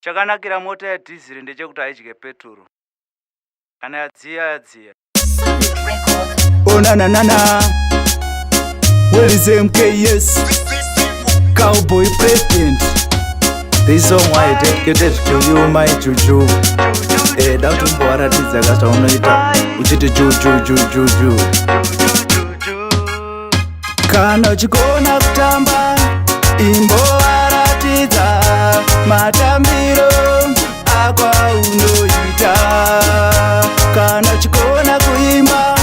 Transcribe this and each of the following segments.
Chakanakira mota yadhiziri ndechekuti haidye peturu. Kana yadziya. Oh na na na na. Where is MKS? Cowboy president. This song I dedicated to you my juju. Daughter mboaratidza kasta unoita uchiti juju. Kana uchigona kutamba imboaratidza matambiro akwa unoita. Kana uchigona kuimba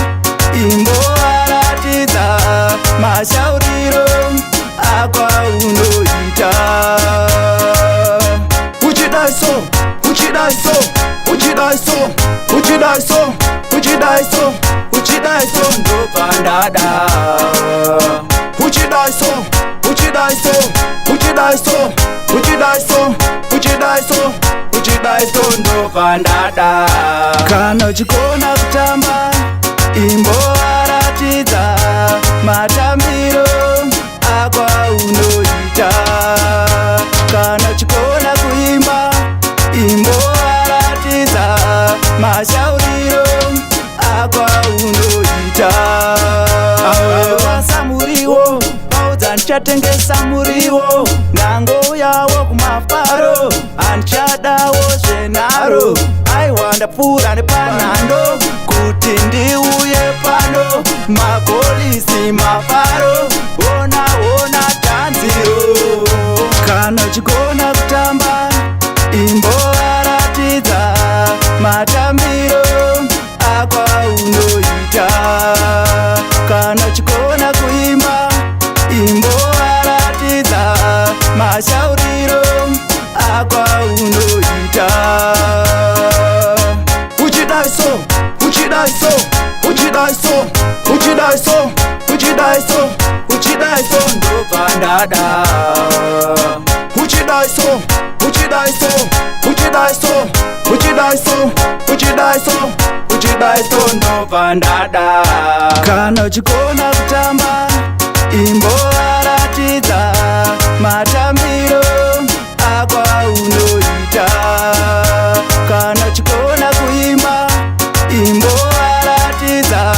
imboaratidza mashauriro akwa unoita. Uchidaiso ndopandada. Uchidaiso ndopandada. Kana uchigona kutamba imboaratidza matambiro akwa unoita. Kana uchigona kuimba imboaratidza mashauriro akwa unoita. Wasamuriwo paudza ndichatengesa muriwo. Nango yawo kumafaro andichadawo zvenharo. Aiwanda pfuura nepanhando kuti ndiuye pano. Magolisi mafaro ona tanziro. Kana uchigona kutamba imboaratidza matambiro akwa unoita. Kana uchigona kuimba imboaratidza mashauriro akwa unoita. Uchidaiso ndopandada. Uchidaiso ndopandada. Kana uchigona kutamba imboaratidza matambiro akwa unoita. Kana uchigona kuimba imboaratidza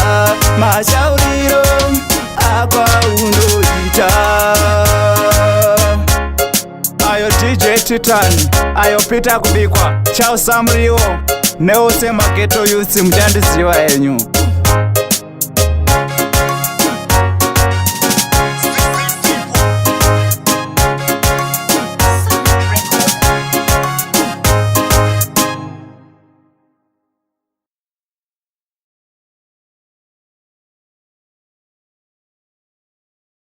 mashauriro akwa unoita. Ayo DJ Titan, ayo Peter Kubikwa, Chao Samriwo, Neose Mageto Youth mjandiziwa yenyu.